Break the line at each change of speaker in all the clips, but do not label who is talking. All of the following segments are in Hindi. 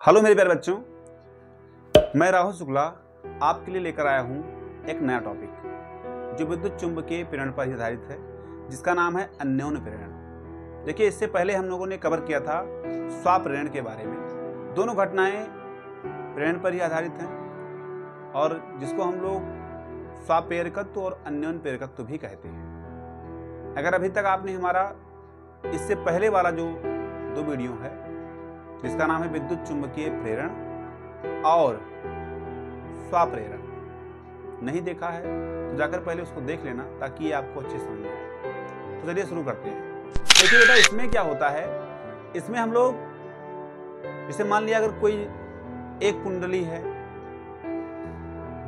हेलो मेरे प्यारे बच्चों, मैं राहुल शुक्ला आपके लिए लेकर आया हूं एक नया टॉपिक जो विद्युत चुंबकीय प्रेरण पर ही आधारित है, जिसका नाम है अन्योन्य प्रेरण। देखिए, इससे पहले हम लोगों ने कवर किया था स्वाप्रेरण के बारे में। दोनों घटनाएं प्रेरण पर ही आधारित हैं और जिसको हम लोग स्वाप्रेरकत्व और अन्योन्य प्रेरकत्व भी कहते हैं। अगर अभी तक आपने हमारा इससे पहले वाला जो दो वीडियो है जिसका नाम है विद्युत चुंबकीय प्रेरण और स्वाप्रेरण नहीं देखा है तो जाकर पहले उसको देख लेना ताकि ये आपको अच्छे समझ में आए। तो चलिए शुरू करते हैं। देखिए बेटा, इसमें क्या होता है, इसमें हम लोग जैसे मान लिया अगर कोई एक कुंडली है,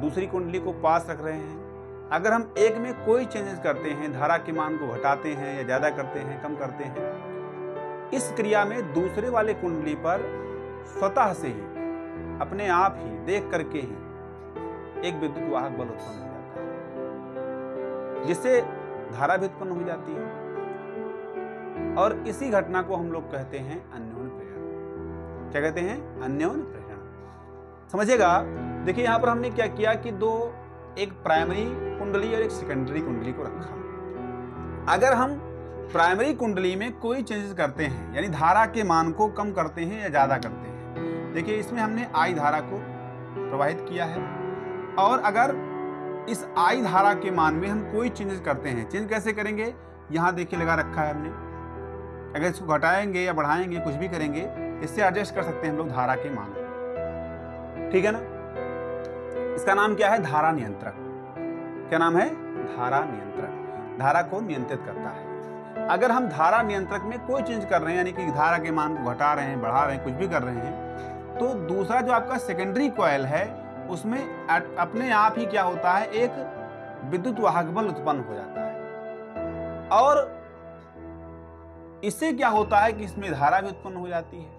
दूसरी कुंडली को पास रख रहे हैं। अगर हम एक में कोई चेंजेस करते हैं, धारा के मान को घटाते हैं या ज्यादा करते हैं, कम करते हैं, इस क्रिया में दूसरे वाले कुंडली पर स्वतः से ही अपने आप ही देख करके ही एक विद्युत वाहक बल उत्पन्न हो जाता है, जिससे धारा भी उत्पन्न हो जाती है। और इसी घटना को हम लोग कहते हैं अन्योन्य प्रेरण। क्या कहते हैं? अन्योन्य प्रेरण। समझिएगा, देखिए यहां पर हमने क्या किया कि एक प्राइमरी कुंडली और एक सेकेंडरी कुंडली को रखा। अगर हम प्राइमरी कुंडली में कोई चेंजेस करते हैं, यानी धारा के मान को कम करते हैं या ज्यादा करते हैं, देखिए इसमें हमने आई धारा को प्रवाहित किया है। और अगर इस आई धारा के मान में हम कोई चेंजेस करते हैं, चेंज कैसे करेंगे, यहां देखिए लगा रखा है हमने। अगर इसको घटाएंगे या बढ़ाएंगे, कुछ भी करेंगे, इससे एडजस्ट कर सकते हैं हम लोग धारा के मान को। ठीक है ना? इसका नाम क्या है? धारा नियंत्रक। क्या नाम है? धारा नियंत्रक। धारा को नियंत्रित करता है। अगर हम धारा नियंत्रक में कोई चेंज कर रहे हैं, यानी कि धारा के मान को घटा रहे हैं, बढ़ा रहे हैं, कुछ भी कर रहे हैं, तो दूसरा जो आपका सेकेंडरी कॉइल है उसमें अपने आप ही क्या होता है, एक विद्युत वाहक बल उत्पन्न हो जाता है। और इससे क्या होता है कि इसमें धारा भी उत्पन्न हो जाती है।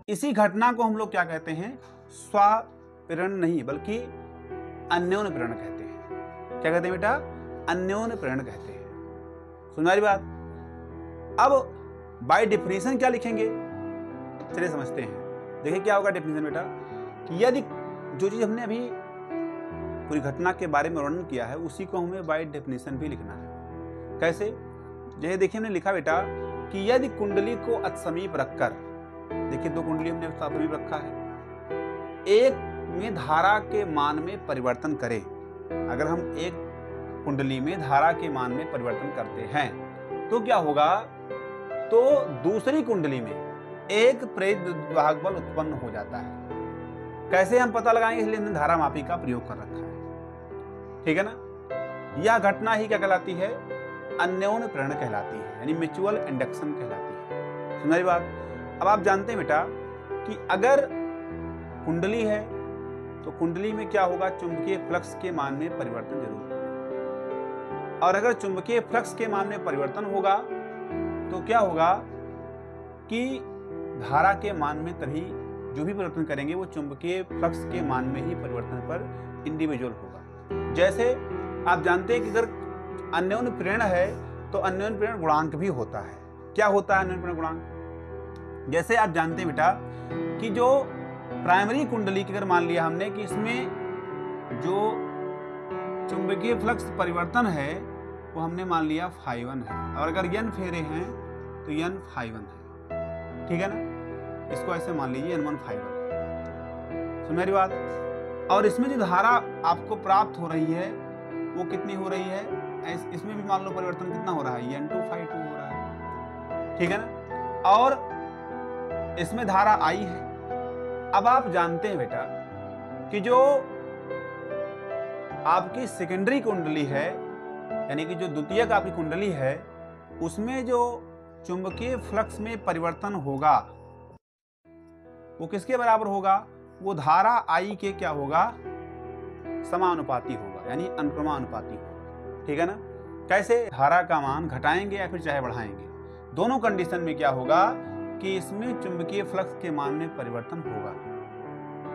इसी घटना को हम लोग क्या कहते हैं? स्वाप्रेरण नहीं बल्कि अन्योन्य प्रेरण कहते हैं। क्या कहते हैं बेटा? अन्योन्य प्रेरण कहते हैं। सुन रही बात? अब बाय डेफिनेशन क्या लिखेंगे, चलिए समझते हैं। देखिए क्या होगा डेफिनेशन बेटा, कि यदि जो चीज हमने अभी पूरी घटना के बारे में वर्णन किया है उसी को हमें बाय डेफिनेशन भी लिखना है। कैसे? जैसे देखिए हमने लिखा बेटा कि यदि कुंडली को अतिसमीप रखकर, देखिए दो कुंडली हमने समीप रखा है, एक में धारा के मान में परिवर्तन करें। अगर हम एक कुंडली में धारा के मान में परिवर्तन करते हैं तो क्या होगा, तो दूसरी कुंडली में एक प्रेरित विद्युत वाहक बल उत्पन्न हो जाता है। कैसे हम पता लगाएंगे? इसलिए हमने धारा मापी का प्रयोग कर रखा है। ठीक है ना? यह घटना ही क्या कहलाती है? अन्योन्य प्रेरण कहलाती है, यानी म्यूचुअल इंडक्शन कहलाती है। सुन रही बात? अब आप जानते हैं बेटा कि अगर कुंडली है तो कुंडली में क्या होगा, चुंबकीय फ्लक्स के मान में परिवर्तन जरूर होगा। और अगर चुंबकीय फ्लक्स के मान में परिवर्तन होगा तो क्या होगा कि धारा के मान में तभी जो भी परिवर्तन करेंगे वो चुंबकीय फ्लक्स के मान में ही परिवर्तन पर इंडिविजुअल होगा। जैसे आप जानते हैं कि अगर अन्योन्य प्रेरण है तो अन्योन्य प्रेरण गुणांक भी होता है। क्या होता है अन्योन्य प्रेरण गुणांक? जैसे आप जानते हैं बेटा कि जो प्राइमरी कुंडली की अगर मान लिया हमने कि इसमें जो चुंबकीय फ्लक्स परिवर्तन है वो हमने मान लिया φ1 है, और अगर n फेरे हैं तो n φ1 है। ठीक है ना? इसको ऐसे मान लीजिए n1 φ1। सुन मेरी बात? और इसमें जो धारा आपको प्राप्त हो रही है वो कितनी हो रही है, इसमें भी मान लो परिवर्तन कितना हो रहा है, n2 φ2 हो रहा है। ठीक है ना? और इसमें धारा I है। अब आप जानते हैं बेटा कि जो आपकी सेकेंडरी कुंडली है, यानी कि जो द्वितीयक आपकी कुंडली है, उसमें जो चुंबकीय फ्लक्स में परिवर्तन होगा वो किसके बराबर होगा? वो धारा I के क्या होगा? समानुपाती होगा, यानी अनुक्रमानुपाती होगा। ठीक है ना? कैसे? धारा का मान घटाएंगे या फिर चाहे बढ़ाएंगे, दोनों कंडीशन में क्या होगा कि इसमें चुंबकीय फ्लक्स के मान में परिवर्तन होगा।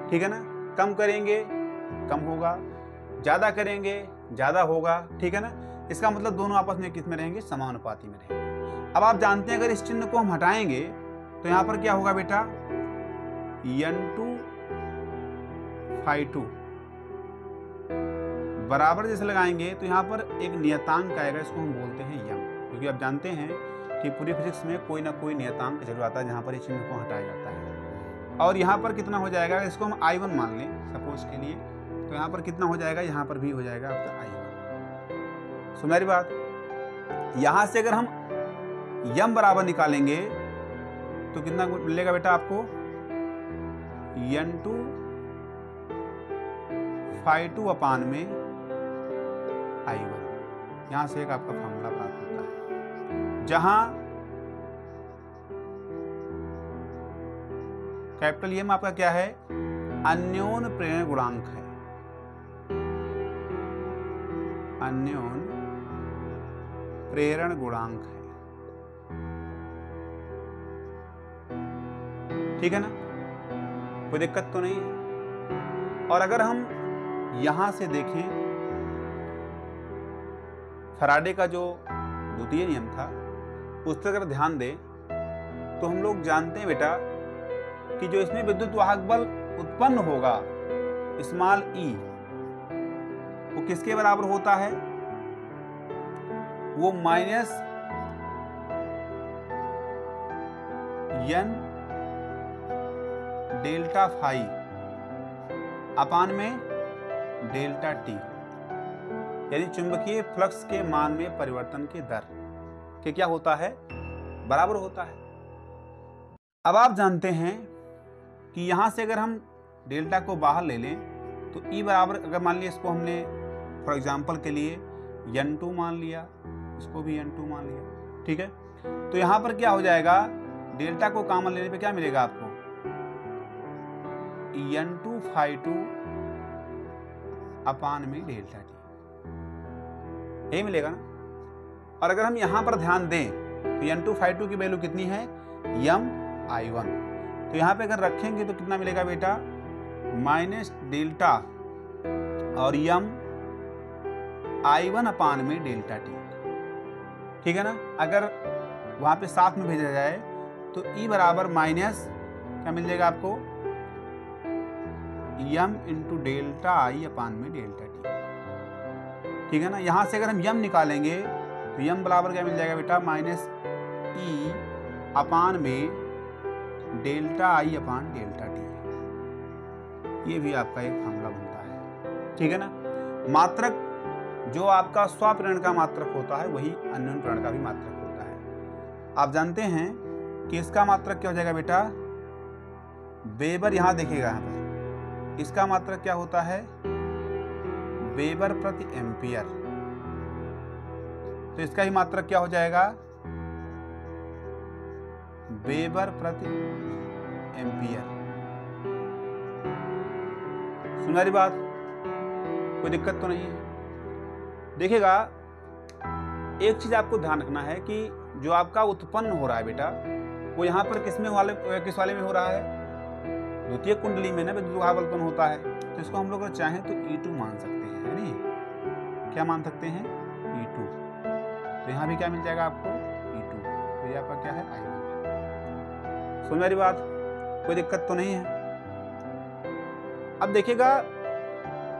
ठीक है ना? कम करेंगे कम होगा, ज्यादा करेंगे ज्यादा होगा। ठीक है ना? इसका मतलब दोनों आपस में किस में रहेंगे? समानुपाती में रहेंगे। अब आप जानते हैं अगर इस चिन्ह को हम हटाएंगे तो यहां पर क्या होगा बेटा, n2 phi2 बराबर जैसे लगाएंगे तो यहाँ पर एक नियतांक आएगा, इसको हम बोलते हैं यम, क्योंकि आप जानते हैं कि पूरी फिजिक्स में कोई ना कोई नियतांक जरूर आता है जहाँ पर इस चिन्ह को हटाया जाता है। और यहाँ पर कितना हो जाएगा, इसको हम I1 मान लें सपोज के लिए, तो यहाँ पर कितना हो जाएगा, यहाँ पर भी हो जाएगा आपका I1। सुन मेरी बात, यहाँ से अगर हम यम बराबर निकालेंगे तो कितना मिलेगा बेटा आपको, N2 phi2 अपान में I1। यहाँ से एक आपका फॉर्मूला प्राप्त होता है, जहां कैपिटल एम आपका क्या है, अन्योन प्रेरण गुणांक है, अन्योन प्रेरण गुणांक है, ठीक है ना, कोई दिक्कत तो नहीं है। और अगर हम यहां से देखें, फैराडे का जो द्वितीय नियम था उस पर अगर ध्यान दें तो हम लोग जानते हैं बेटा कि जो इसमें विद्युत वाहक बल उत्पन्न होगा स्मॉल e, वो किसके बराबर होता है, वो माइनस n डेल्टा फाई अपान में डेल्टा टी, यानी चुंबकीय फ्लक्स के मान में परिवर्तन की दर के क्या होता है, बराबर होता है। अब आप जानते हैं कि यहां से अगर हम डेल्टा को बाहर ले लें तो E बराबर, अगर मान लिया इसको हमने फॉर एग्जांपल के लिए N2 मान लिया, इसको भी N2 मान लिया, ठीक है, तो यहां पर क्या हो जाएगा, डेल्टा को कॉमन लेने पे क्या मिलेगा आपको, N2 phi2 अपान में डेल्टा टी, यही मिलेगा ना। और अगर हम यहां पर ध्यान दें तो N2 phi2 की वैल्यू कितनी है, यम I1, तो यहां पे अगर रखेंगे तो कितना मिलेगा बेटा, माइनस डेल्टा और यम I1 अपान में डेल्टा टी, ठीक है ना। अगर वहां पे साथ में भेजा जाए तो E बराबर माइनस क्या मिल जाएगा आपको, यम इंटू डेल्टा आई अपान में डेल्टा टी, ठीक है ना। यहां से अगर हम यम निकालेंगे तो यम बराबर क्या मिल जाएगा बेटा, माइनस ई अपान में डेल्टा आई अपान डेल्टा टी, ये भी आपका एक फॉर्मूला बनता है, ठीक है ना। मात्रक जो आपका स्वप्रेरण का मात्रक होता है वही अन्योन प्रेरण का भी मात्रक होता है। आप जानते हैं कि इसका मात्रक क्या हो जाएगा बेटा, वेबर, यहां देखिएगा यहाँ पर इसका मात्रक क्या होता है, वेबर प्रति एम्पियर, तो इसका ही मात्रक क्या हो जाएगा, वेबर प्रति एम्पियर। सुना रही बात, कोई दिक्कत तो नहीं है। देखिएगा, एक चीज आपको ध्यान रखना है कि जो आपका उत्पन्न हो रहा है बेटा, वो यहाँ पर किस वाले में हो रहा है, द्वितीय कुंडली में ना विद्युत वाहक बल उत्पन्न होता है, तो इसको हम लोग अगर चाहें तो E2 मान सकते हैं, है नहीं, क्या मान सकते हैं, E2, तो यहाँ भी क्या मिल जाएगा आपको, E2, तो ये आपका क्या है, I1। सुन मेरी बात, कोई दिक्कत तो नहीं है। अब देखिएगा,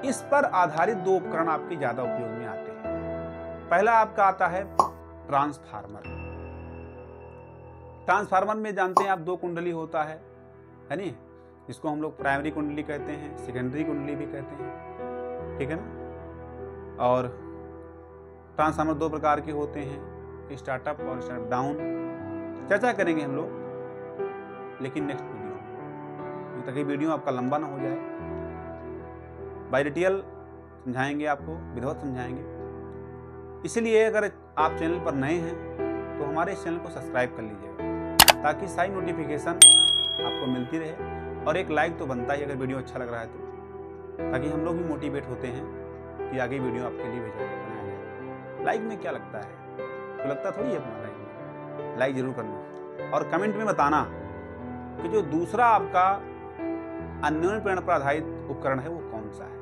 इस पर आधारित दो उपकरण आपके ज्यादा उपयोग में आते हैं। पहला आपका आता है ट्रांसफार्मर। ट्रांसफार्मर में जानते हैं आप दो कुंडली होता है नहीं, जिसको हम लोग प्राइमरी कुंडली कहते हैं, सेकेंडरी कुंडली भी कहते हैं, ठीक है ना। और ट्रांसफार्मर दो प्रकार के होते हैं, स्टार्टअप और स्टार्ट डाउन, चर्चा करेंगे हम लोग लेकिन नेक्स्ट वीडियो में, ताकि वीडियो आपका लंबा ना हो जाए। बाय डिटेल समझाएंगे आपको, विधिवत समझाएंगे। इसलिए अगर आप चैनल पर नए हैं तो हमारे इस चैनल को सब्सक्राइब कर लीजिएगा, ताकि सारी नोटिफिकेशन आपको मिलती रहे। और एक लाइक तो बनता ही अगर वीडियो अच्छा लग रहा है तो, ताकि हम लोग भी मोटिवेट होते हैं कि आगे वीडियो आपके लिए बनाया जाए। लाइक में क्या लगता है, तो लगता थोड़ी है अपना लाइक में, लाइक जरूर करना और कमेंट में बताना कि जो दूसरा आपका अन्योन प्रेरण पर आधारित उपकरण है वो कौन सा है,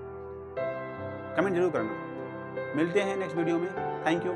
कमेंट जरूर करना। मिलते हैं नेक्स्ट वीडियो में, थैंक यू।